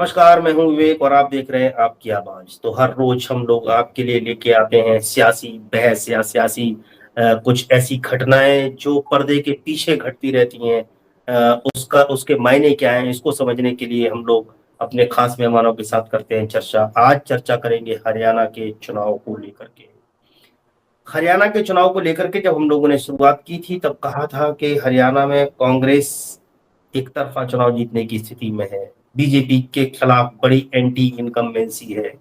नमस्कार, मैं हूँ विवेक और आप देख रहे हैं आपकी आवाज। तो हर रोज हम लोग आपके लिए लेके आते हैं सियासी बहस या सियासी कुछ ऐसी घटनाएं जो पर्दे के पीछे घटती रहती हैं। उसका उसके मायने क्या हैं, इसको समझने के लिए हम लोग अपने खास मेहमानों के साथ करते हैं चर्चा। आज चर्चा करेंगे हरियाणा के चुनाव को लेकर के। हरियाणा के चुनाव को लेकर के जब हम लोगों ने शुरुआत की थी तब कहा था कि हरियाणा में कांग्रेस एक तरफा चुनाव जीतने की स्थिति में है, बीजेपी के खिलाफ बड़ी एंटी इनकम्बेंसी है।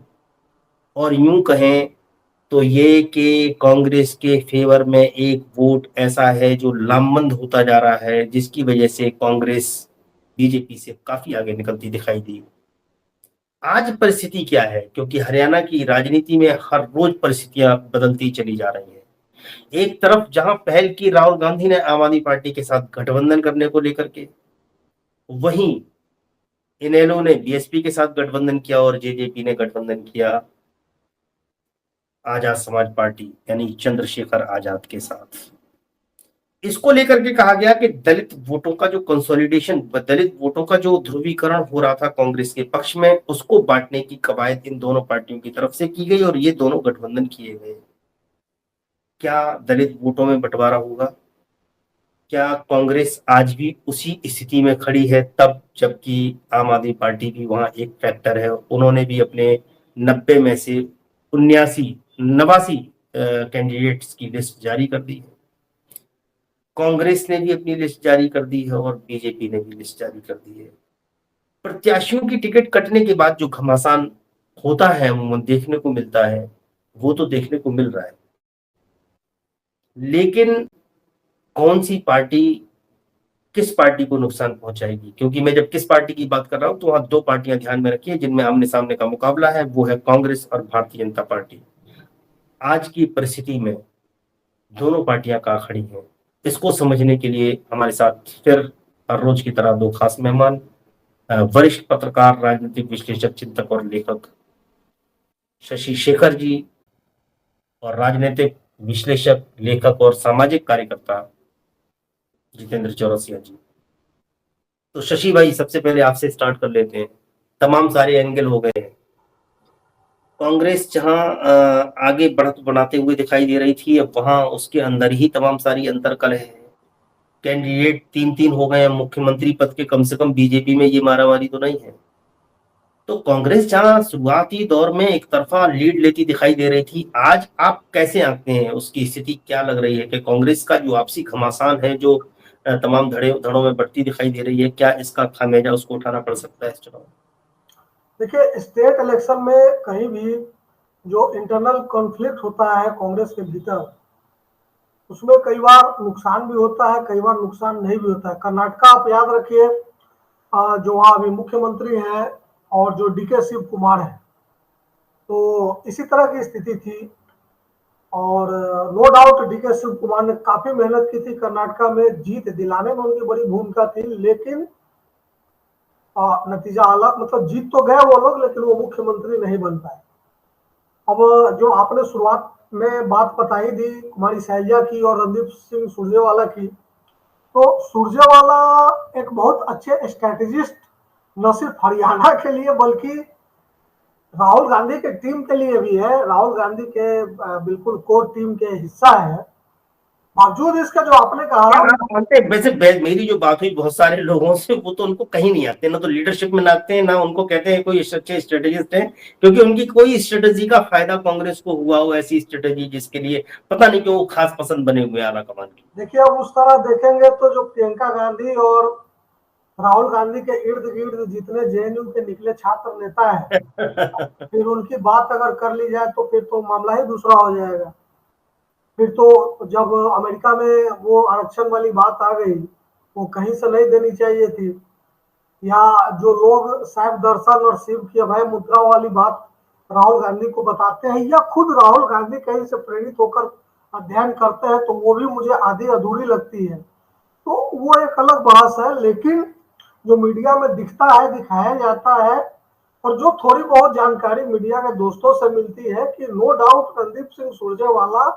और यूं कहें तो ये कि कांग्रेस के फेवर में एक वोट ऐसा है जो लामबंद होता जा रहा है, जिसकी वजह से कांग्रेस बीजेपी से काफी आगे निकलती दिखाई दी। आज परिस्थिति क्या है, क्योंकि हरियाणा की राजनीति में हर रोज परिस्थितियां बदलती चली जा रही हैं। एक तरफ जहां पहल की राहुल गांधी ने आम आदमी पार्टी के साथ गठबंधन करने को लेकर के, वहीं इनेलो ने बीएसपी के साथ गठबंधन किया और जेजेपी ने गठबंधन किया आजाद समाज पार्टी यानी चंद्रशेखर आजाद के साथ। इसको लेकर के कहा गया कि दलित वोटों का जो कंसोलिडेशन, दलित वोटों का जो ध्रुवीकरण हो रहा था कांग्रेस के पक्ष में, उसको बांटने की कवायद इन दोनों पार्टियों की तरफ से की गई और ये दोनों गठबंधन किए गए। क्या दलित वोटों में बंटवारा होगा? क्या कांग्रेस आज भी उसी स्थिति में खड़ी है तब, जबकि आम आदमी पार्टी भी वहां एक फैक्टर है? उन्होंने भी अपने 90 में से 89 कैंडिडेट्स की लिस्ट जारी कर दी है। कांग्रेस ने भी अपनी लिस्ट जारी कर दी है और बीजेपी ने भी लिस्ट जारी कर दी है। प्रत्याशियों की टिकट कटने के बाद जो घमासान होता है अमूमन देखने को मिलता है, वो तो देखने को मिल रहा है। लेकिन कौन सी पार्टी किस पार्टी को नुकसान पहुंचाएगी? क्योंकि मैं जब किस पार्टी की बात कर रहा हूं तो वहां दो पार्टियां ध्यान में रखिए जिनमें आमने सामने का मुकाबला है, वो है कांग्रेस और भारतीय जनता पार्टी। आज की परिस्थिति में दोनों पार्टियां कहां खड़ी हैं, इसको समझने के लिए हमारे साथ फिर हर रोज की तरह दो खास मेहमान, वरिष्ठ पत्रकार, राजनीतिक विश्लेषक, चिंतक और लेखक शशि शेखर जी, और राजनीतिक विश्लेषक, लेखक और सामाजिक कार्यकर्ता जितेंद्र चौरसिया जी। तो शशि भाई, सबसे पहले आपसे स्टार्ट कर लेते हैं। तमाम सारे एंगल हो गए हैं। कांग्रेस जहां आगे बढ़त बनाते हुए दिखाई दे रही थी, अब वहां उसके अंदर ही तमाम सारी अंतर्कलह है। कैंडिडेट तीन तीन हो गए हैं मुख्यमंत्री पद के, कम से कम बीजेपी में ये मारामारी तो नहीं है। तो कांग्रेस जहां शुरुआती दौर में एक तरफा लीड लेती दिखाई दे रही थी, आज आप कैसे आंकते हैं उसकी स्थिति? क्या लग रही है कि कांग्रेस का जो आपसी घमासान है, जो तमाम धड़ों में बढ़ती दिखाई दे रही है, क्या इसका खामियाजा उसको उठाना पड़ सकता है इस चुनाव? देखिए, स्टेट इलेक्शन में कहीं भी जो इंटरनल कॉन्फ्लिक्ट होता है कांग्रेस के भीतर, उसमें कई बार नुकसान भी होता है, कई बार नुकसान नहीं भी होता है। कर्नाटका आप याद रखिए, जो वहाँ अभी मुख्यमंत्री हैं और जो डीके शिव कुमार है, तो इसी तरह की स्थिति थी। और नो डाउट डीके शिव कुमार ने काफी मेहनत की थी, कर्नाटका में जीत दिलाने में उनकी बड़ी भूमिका थी, लेकिन नतीजा अलग, मतलब जीत तो गए वो लोग, लेकिन वो मुख्यमंत्री नहीं बन पाए। अब जो आपने शुरुआत में बात बताई थी कुमारी सैलजा की और रणदीप सिंह सुरजेवाला की, तो सुरजेवाला एक बहुत अच्छे स्ट्रेटेजिस्ट न सिर्फ हरियाणा के लिए बल्कि राहुल गांधी के टीम के लिए भी है। राहुल गांधी के बिल्कुल कोर टीम के हिस्सा है। बावजूद इसका जो आपने कहा, वैसे मेरी जो बात हुई बहुत सारे लोगों से, वो तो उनको कहीं नहीं आते, ना तो लीडरशिप में आते हैं, ना उनको कहते हैं कोई अच्छे स्ट्रेटेजिस्ट हैं, क्योंकि उनकी कोई स्ट्रेटेजी का फायदा कांग्रेस को हुआ हो, ऐसी स्ट्रेटेजी जिसके लिए पता नहीं क्यों वो खास पसंद बने हुए आला कमान की। देखिए, अब उस तरह देखेंगे तो जो प्रियंका गांधी और राहुल गांधी के इर्द गिर्द जितने जेएनयू के निकले छात्र नेता है, फिर उनकी बात अगर कर ली जाए तो फिर तो मामला ही दूसरा हो जाएगा। फिर तो जब अमेरिका में वो आरक्षण वाली बात आ गई, वो कहीं से नहीं देनी चाहिए थी। या जो लोग शैव दर्शन और शिव की अभय मुद्रा वाली बात राहुल गांधी को बताते हैं, या खुद राहुल गांधी कहीं से प्रेरित होकर अध्ययन करते हैं, तो वो भी मुझे आधी अधूरी लगती है। तो वो एक अलग बहस है। लेकिन जो मीडिया में दिखता है, दिखाया जाता है, और जो थोड़ी बहुत जानकारी मीडिया के दोस्तों से मिलती है कि no doubt Randeep Singh Surjewala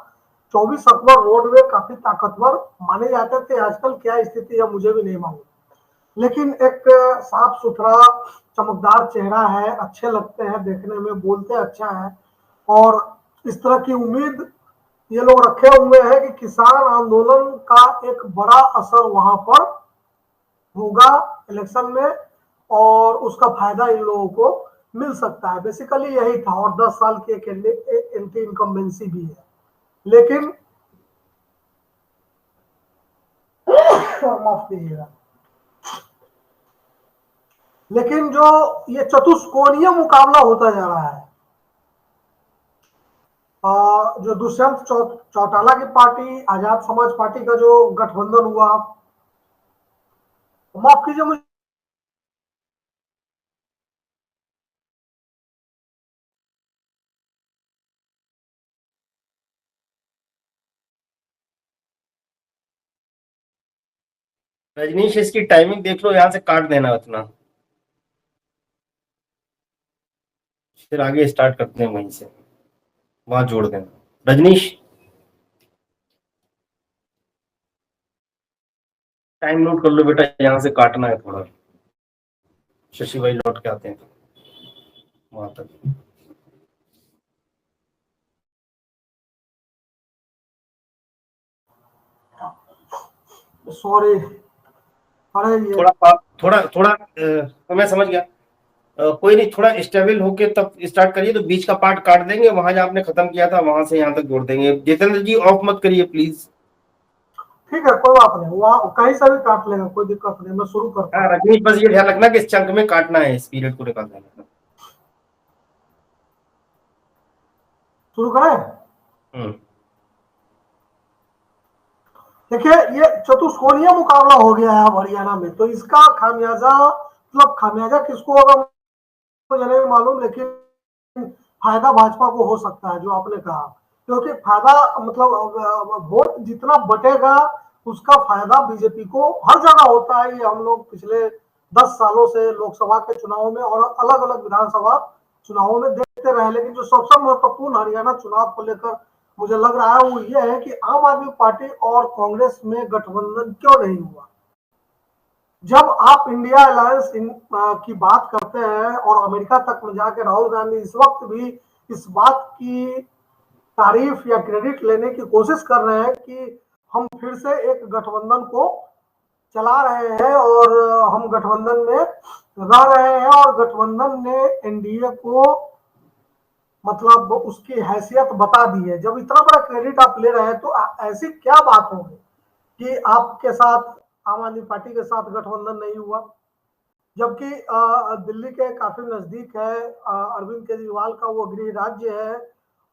24 Akbar road में काफी ताकतवर माने जाते थे। आजकल क्या स्थिति है मुझे भी नहीं मालूम। लेकिन एक साफ सुथरा चमकदार चेहरा है, अच्छे लगते हैं देखने में, बोलते अच्छा है, और इस तरह की उम्मीद ये लोग रखे हुए हैं कि किसान आंदोलन का एक बड़ा असर वहां पर होगा इलेक्शन में, और उसका फायदा इन लोगों को मिल सकता है। बेसिकली यही था, और 10 साल की एक एंटी इनकम्बेंसी भी है। लेकिन माफ कीजिएगा, लेकिन जो ये चतुष्कोणीय मुकाबला होता जा रहा है, जो दुष्यंत चौटाला की पार्टी, आजाद समाज पार्टी का जो गठबंधन हुआ, माफ कीजिए मुझे रजनीश, इसकी टाइमिंग देख लो, यहाँ से काट देना उतना, फिर आगे स्टार्ट करते हैं वहीं से, वहां जोड़ देना रजनीश। टाइम नोट कर लो बेटा, यहाँ से काटना है थोड़ा, शशि भाई लौट के आते हैं वहां तक। सॉरी, अरे ये थोड़ा थोड़ा तो मैं समझ गया। कोई नहीं, थोड़ा स्टेबल होके तब स्टार्ट करिए, तो बीच का पार्ट काट देंगे, वहां जहाँ आपने खत्म किया था वहां से यहाँ तक जोड़ देंगे। जितेंद्र जी ऑफ मत करिए प्लीज। ठीक है, कोई बात नहीं, वहां कहीं से भी काट लेगा, कोई दिक्कत नहीं, मैं शुरू करता हाँ हूँ। रजनीश, बस ये ध्यान रखना कि इस चंक में काटना है, इस पीरियड को निकाल देना। शुरू करें? हम्म। देखिए, ये चतुष्कोणीय मुकाबला हो गया है अब हरियाणा में, तो इसका खामियाजा, मतलब खामियाजा किसको होगा मुझे नहीं मालूम, लेकिन फायदा भाजपा को हो सकता है, जो आपने कहा, क्योंकि फायदा मतलब वोट जितना बटेगा उसका फायदा बीजेपी को हर जगह होता है। ये हम लोग पिछले 10 सालों से लोकसभा के चुनाव में और अलग अलग विधानसभा चुनावों में देखते रहे। लेकिन जो सबसे महत्वपूर्ण हरियाणा चुनाव को लेकर मुझे लग रहा है वो ये है कि आम आदमी पार्टी और कांग्रेस में गठबंधन क्यों नहीं हुआ। जब आप इंडिया अलायंस की बात करते हैं और अमेरिका तक में जाकर राहुल गांधी इस वक्त भी इस बात की तारीफ या क्रेडिट लेने की कोशिश कर रहे हैं कि हम फिर से एक गठबंधन को चला रहे हैं और हम गठबंधन में रह रहे हैं, और गठबंधन ने एनडीए को मतलब उसकी हैसियत बता दी है। जब इतना बड़ा क्रेडिट आप ले रहे हैं तो ऐसी क्या बात होगी कि आपके साथ आम आदमी पार्टी के साथ गठबंधन नहीं हुआ, जबकि दिल्ली के काफी नजदीक है, अरविंद केजरीवाल का वो गृह राज्य है,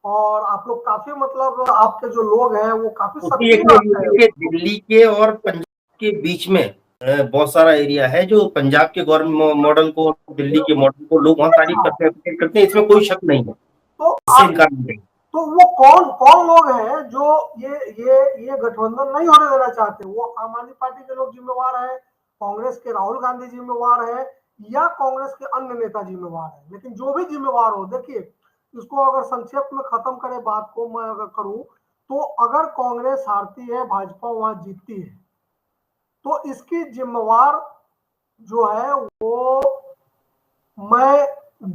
और आप लोग काफी मतलब आपके जो लोग हैं वो काफी सक्रिय के दिल्ली के और पंजाब के बीच में बहुत सारा एरिया है जो पंजाब के गवर्नमेंट मॉडल को, दिल्ली के मॉडल को लोग वहाँ तारीफ करते हैं, इसमें कोई शक नहीं है, तो इससे इनकार नहीं। तो वो कौन कौन लोग हैं जो ये गठबंधन नहीं होने देना चाहते? वो आम आदमी पार्टी के लोग जिम्मेवार हैं, कांग्रेस के राहुल गांधी जिम्मेवार है, या कांग्रेस के अन्य नेता जिम्मेवार है? लेकिन जो भी जिम्मेवार हो, देखिए इसको अगर संक्षेप में खत्म करें बात को, मैं अगर करूं तो अगर कांग्रेस हारती है, भाजपा वहां जीतती है, तो इसकी जिम्मेवार जो है वो मैं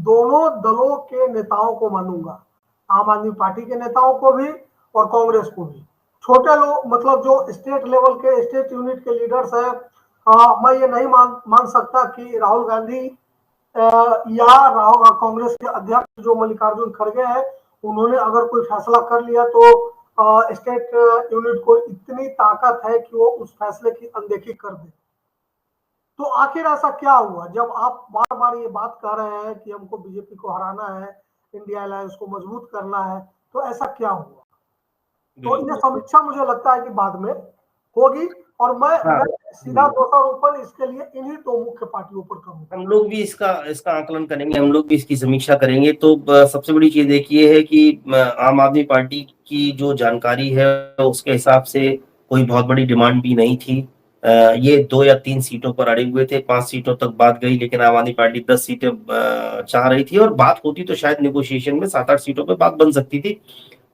दोनों दलों के नेताओं को मानूंगा, आम आदमी पार्टी के नेताओं को भी और कांग्रेस को भी। छोटे लोग मतलब जो स्टेट लेवल के, स्टेट यूनिट के लीडर्स हैं, मैं ये नहीं मान सकता कि राहुल गांधी या कांग्रेस के अध्यक्ष जो मल्लिकार्जुन खड़गे हैं, उन्होंने अगर कोई फैसला कर लिया तो स्टेट यूनिट को इतनी ताकत है कि वो उस फैसले की अनदेखी कर दे। तो आखिर ऐसा क्या हुआ जब आप बार बार ये बात कह रहे हैं कि हमको बीजेपी को हराना है, इंडिया अलायंस को मजबूत करना है, तो ऐसा क्या हुआ? तो ये समीक्षा मुझे लगता है कि बाद में होगी, और मैं सीधा दोषारोपण इसके लिए इन्हीं दो मुख्य पार्टियों पर करूंगा। हम लोग भी इसका इसका आकलन करेंगे, हम लोग भी इसकी समीक्षा करेंगे। तो सबसे बड़ी चीज एक ये है कि आम आदमी पार्टी की जो जानकारी है उसके हिसाब से कोई बहुत बड़ी डिमांड भी नहीं थी। ये 2 या 3 सीटों पर अड़े हुए थे, 5 सीटों तक बात गई, लेकिन आम आदमी पार्टी 10 सीटें चाह रही थी, और बात होती तो शायद नेगोशिएशन में 7-8 सीटों पर बात बन सकती थी।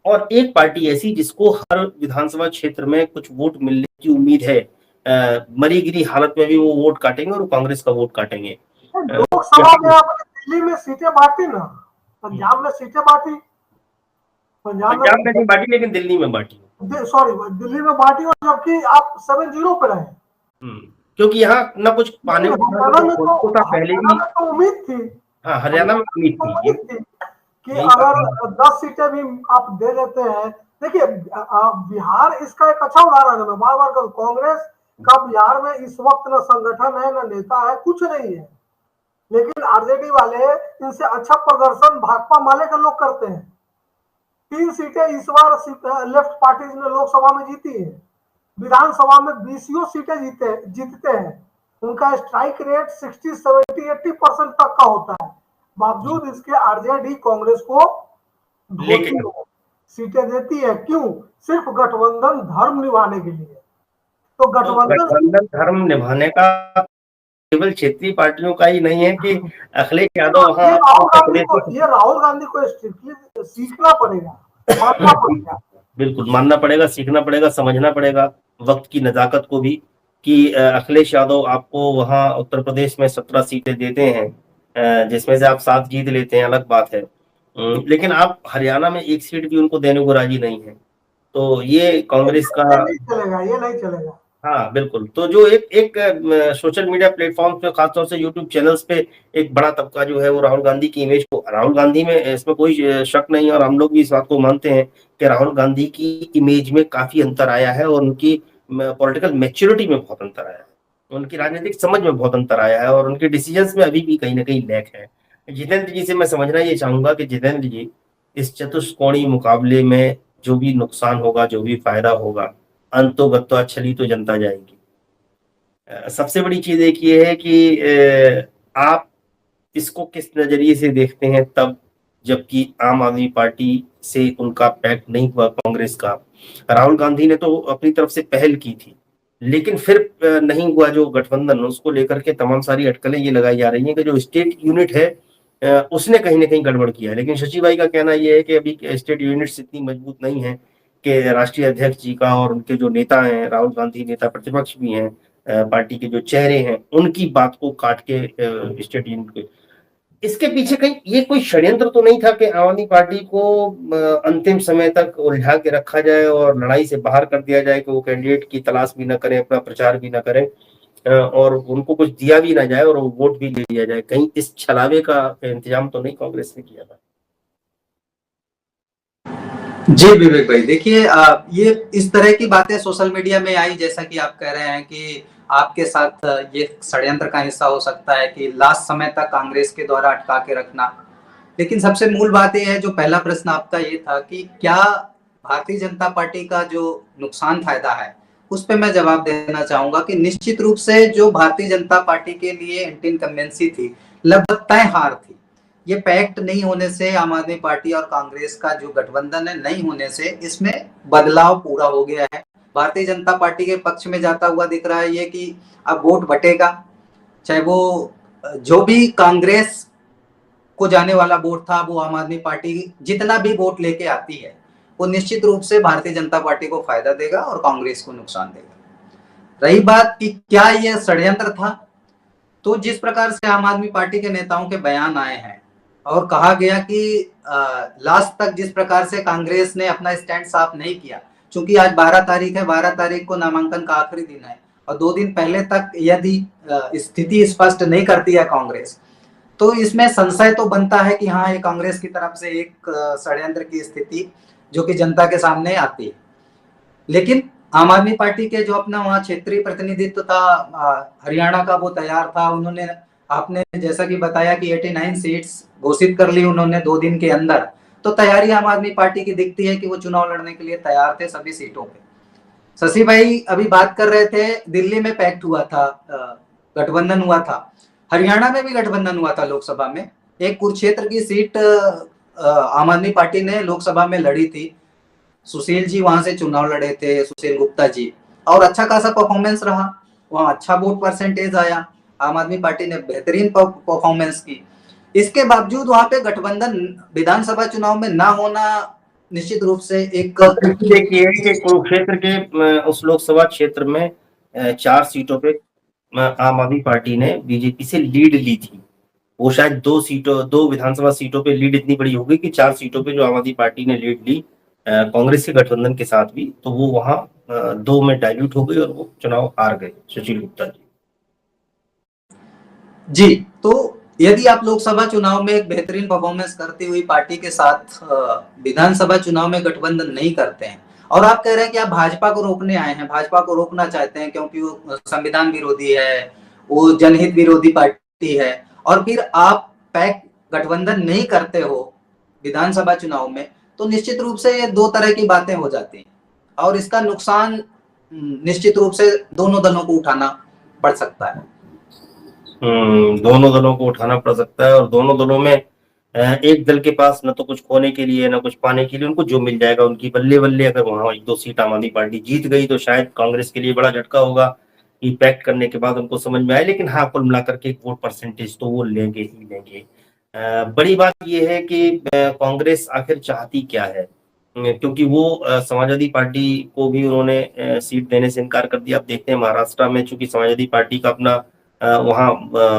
और एक पार्टी ऐसी जिसको हर विधानसभा क्षेत्र में कुछ वोट मिलने की उम्मीद है, मरी गिरी हालत में भी वो वोट काटेंगे और कांग्रेस का वोट काटेंगे। लोकसभा में आपने दिल्ली में सीटें बांटी ना, पंजाब में सीटें बांटी, पंजाब पंजाब में में नहीं बांटी लेकिन दिल्ली में बांटी। सॉरी दिल्ली में बांटी, और जबकि आप 7-0 पे रहे। क्योंकि यहाँ ना कुछ पाने को था पहले भी। तो उम्मीद थी, हाँ, हरियाणा में उम्मीद थी कि अगर 10 सीटें भी आप दे देते हैं। देखिए बिहार इसका एक अच्छा उदाहरण है। मैं बार बार कहूं, कांग्रेस का बिहार में इस वक्त न संगठन है न नेता है, कुछ नहीं है, लेकिन आरजेडी वाले इनसे अच्छा प्रदर्शन भाकपा माले के लोग करते हैं। 3 सीटें इस बार लेफ्ट पार्टी ने लोकसभा में जीती है, विधानसभा में 20 सीटें जीतते हैं। उनका स्ट्राइक रेट 60, 70, 80% तक का होता है। बावजूद इसके आरजेडी कांग्रेस को सीटें देती है। क्यों? सिर्फ गठबंधन धर्म निभाने के लिए। तो गठबंधन धर्म निभाने का केवल क्षेत्रीय पार्टियों का ही नहीं है कि अखिलेश यादव ये राहुल गांधी को स्ट्रिक्टली सीखना पड़ेगा, मानना पड़ेगा। बिल्कुल मानना पड़ेगा, सीखना पड़ेगा, समझना पड़ेगा वक्त की नजाकत को भी, कि अखिलेश यादव आपको वहां उत्तर प्रदेश में 17 सीटें देते हैं, जिसमें से आप 7 जीत लेते हैं, अलग बात है, लेकिन आप हरियाणा में 1 सीट भी उनको देने को राजी नहीं है। तो ये कांग्रेस का नहीं चलेगा, ये नहीं चलेगा। हाँ बिल्कुल। तो जो एक सोशल मीडिया प्लेटफॉर्म पे, खासतौर से यूट्यूब चैनल्स पे एक बड़ा तबका जो है वो राहुल गांधी की इमेज को, राहुल गांधी में इसमें कोई शक नहीं है और हम लोग भी इस बात को मानते हैं कि राहुल गांधी की इमेज में काफी अंतर आया है और उनकी पॉलिटिकल मैच्योरिटी में बहुत अंतर आया है, उनकी राजनीतिक समझ में बहुत अंतर आया है और उनके डिसीजंस में अभी भी कहीं ना कहीं लैक है। जितेंद्र जी से मैं समझना ये चाहूंगा कि जितेंद्र जी, इस चतुष्कोणीय मुकाबले में जो भी नुकसान होगा, जो भी फायदा होगा, अंतोगत्वा छली तो जनता जाएगी। सबसे बड़ी चीज एक ये है कि आप इसको किस नजरिए से देखते हैं, तब जबकि आम आदमी पार्टी से उनका पैक्ट नहीं हुआ कांग्रेस का। राहुल गांधी ने तो अपनी तरफ से पहल की थी, लेकिन फिर नहीं हुआ जो गठबंधन, उसको लेकर के तमाम सारी अटकलें ये लगाई जा रही हैं कि जो स्टेट यूनिट है उसने कहीं ना कहीं गड़बड़ किया है। लेकिन शशि भाई का कहना यह है कि अभी स्टेट यूनिट्स इतनी मजबूत नहीं है कि राष्ट्रीय अध्यक्ष जी का और उनके जो नेता हैं, राहुल गांधी नेता प्रतिपक्ष भी हैं, पार्टी के जो चेहरे हैं, उनकी बात को काट के स्टेट यूनिट के, इसके पीछे कहीं ये कोई षड्यंत्र तो नहीं था कि आम आदमी पार्टी को अंतिम समय तक उलझा के रखा जाए और लड़ाई से बाहर कर दिया जाए कि वो कैंडिडेट की तलाश भी ना करें, अपना प्रचार भी ना करें और उनको कुछ दिया भी ना जाए और वो वोट भी ले लिया जाए। कहीं इस छलावे का इंतजाम तो नहीं कांग्रेस ने किया था? जी विवेक भाई, देखिए ये इस तरह की बातें सोशल मीडिया में आई, जैसा कि आप कह रहे हैं कि आपके साथ ये षड्यंत्र का हिस्सा हो सकता है कि लास्ट समय तक कांग्रेस के द्वारा अटका के रखना। लेकिन सबसे मूल बात यह है, जो पहला प्रश्न आपका ये था कि क्या भारतीय जनता पार्टी का जो नुकसान फायदा है, उस पर मैं जवाब देना चाहूंगा कि निश्चित रूप से जो भारतीय जनता पार्टी के लिए एंटी इनकम्बेंसी थी, लगभग तय हार थी। ये पैक्ट नहीं होने से, आम आदमी पार्टी और कांग्रेस का जो गठबंधन है नहीं होने से, इसमें बदलाव पूरा हो गया है। भारतीय जनता पार्टी के पक्ष में जाता हुआ दिख रहा है ये कि अब वोट बटेगा, चाहे वो जो भी कांग्रेस को जाने वाला वोट था वो आम आदमी पार्टी जितना भी वोट लेके आती है वो निश्चित रूप से भारतीय जनता पार्टी को फायदा देगा और कांग्रेस को नुकसान देगा। रही बात कि क्या यह षड्यंत्र था, तो जिस प्रकार से आम आदमी पार्टी के नेताओं के बयान आए हैं और कहा गया कि लास्ट तक जिस प्रकार से कांग्रेस ने अपना स्टैंड साफ नहीं किया, क्योंकि आज 12 तारीख है, 12 तारीख को नामांकन का आखिरी दिन है और 2 दिन पहले तक यदि स्थिति स्पष्ट नहीं करती है कांग्रेस, तो इसमें संशय तो बनता है कि हाँ, ये कांग्रेस की तरफ से एक षड्यंत्र की स्थिति जो कि जनता के सामने आती है। लेकिन आम आदमी पार्टी के जो अपना वहाँ क्षेत्रीय प्रतिनिधित्व था हरियाणा का, वो तैयार था। उन्होंने, आपने जैसा कि बताया कि 89 सीट्स घोषित कर ली उन्होंने 2 दिन के अंदर, तो तैयारी आम आदमी पार्टी की दिखती है कि वो चुनाव लड़ने के लिए तैयार थे सभी सीटों पे। शशि भाई अभी बात कर रहे थे, दिल्ली में पैक्ट हुआ था, गठबंधन हुआ था, हरियाणा में भी गठबंधन हुआ था लोकसभा में। एक कुरुक्षेत्र की सीट आम आदमी पार्टी ने लोकसभा में लड़ी थी, सुशील जी वहां से चुनाव लड़े थे, सुशील गुप्ता जी, और अच्छा खासा परफॉर्मेंस रहा, वहां अच्छा वोट परसेंटेज आया, आम आदमी पार्टी ने बेहतरीन परफॉर्मेंस की। इसके बावजूद वहां पे गठबंधन विधानसभा चुनाव में ना होना निश्चित रूप से एक, देखिए कि कुरुक्षेत्र के उस लोकसभा क्षेत्र में 4 सीटों पे आम आदमी पार्टी ने बीजेपी से लीड ली थी। वो शायद 2 विधानसभा सीटों पे लीड इतनी बड़ी हो गई कि 4 सीटों पे जो आम आदमी पार्टी ने लीड ली कांग्रेस के गठबंधन के साथ भी, तो वो वहां 2 में डाइल्यूट हो गई और वो चुनाव हार गए सुशील गुप्ता जी। जी, तो यदि आप लोकसभा चुनाव में एक बेहतरीन परफॉर्मेंस करती हुई पार्टी के साथ विधानसभा चुनाव में गठबंधन नहीं करते हैं और आप कह रहे हैं कि आप भाजपा को रोकने आए हैं, भाजपा को रोकना चाहते हैं क्योंकि वो संविधान विरोधी है, वो जनहित विरोधी पार्टी है, और फिर आप पैक गठबंधन नहीं करते हो विधानसभा चुनाव में, तो निश्चित रूप से ये 2 तरह की बातें हो जाती हैं और इसका नुकसान निश्चित रूप से दोनों दलों को उठाना पड़ सकता है। दोनों दलों को उठाना पड़ सकता है और दोनों दलों में एक दल के पास न तो कुछ खोने के लिए न कुछ पाने के लिए, उनको जो मिल जाएगा उनकी बल्ले बल्ले। अगर वहां 1-2 सीट आम आदमी पार्टी जीत गई तो शायद कांग्रेस के लिए बड़ा झटका होगा, पैक्ट करने के बाद उनको समझ में आए। लेकिन हाँ, कुल मिलाकर के एक वोट परसेंटेज तो वो लेंगे ही लेंगे। बड़ी बात यह है कि कांग्रेस आखिर चाहती क्या है, क्योंकि वो समाजवादी पार्टी को भी उन्होंने सीट देने से इनकार कर दिया। आप देखते हैं महाराष्ट्र में, चूंकि समाजवादी पार्टी का अपना वहाँ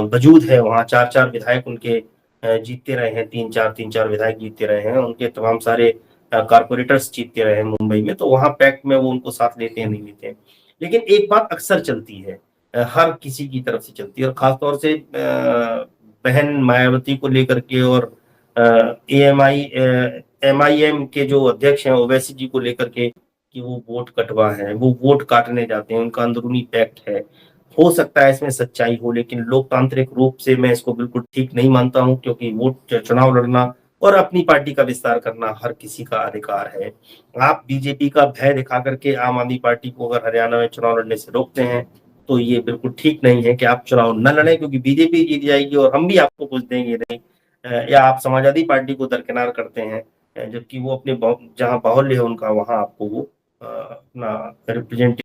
वजूद है, वहाँ 4-4 विधायक उनके जीतते रहे हैं, 3-4 विधायक जीतते रहे हैं, उनके तमाम सारे कारपोरेटर्स जीतते रहे हैं मुंबई में, तो वहाँ पैक्ट में वो उनको साथ लेते हैं नहीं लेते हैं। लेकिन एक बात अक्सर चलती है, हर किसी की तरफ से चलती है, और खासतौर से बहन मायावती को लेकर के और MIM के जो अध्यक्ष हैं ओवैसी जी को लेकर के, कि वो वोट कटवा है, वो वोट काटने जाते हैं, उनका अंदरूनी पैक्ट है। हो सकता है इसमें सच्चाई हो, लेकिन लोकतांत्रिक रूप से मैं इसको बिल्कुल ठीक नहीं मानता हूं, क्योंकि वोट चुनाव लड़ना और अपनी पार्टी का विस्तार करना हर किसी का अधिकार है। आप बीजेपी का भय दिखा करके आम आदमी पार्टी को अगर हरियाणा में चुनाव लड़ने से रोकते हैं, तो ये बिल्कुल ठीक नहीं है कि आप चुनाव न लड़ें, क्योंकि बीजेपी जीत जाएगी और हम भी आपको कुछ देंगे नहीं। या आप समाजवादी पार्टी को दरकिनार करते हैं, जबकि वो अपने जहां बाहुल्य है उनका, वहां आपको वो अपना रिप्रेजेंटेटिव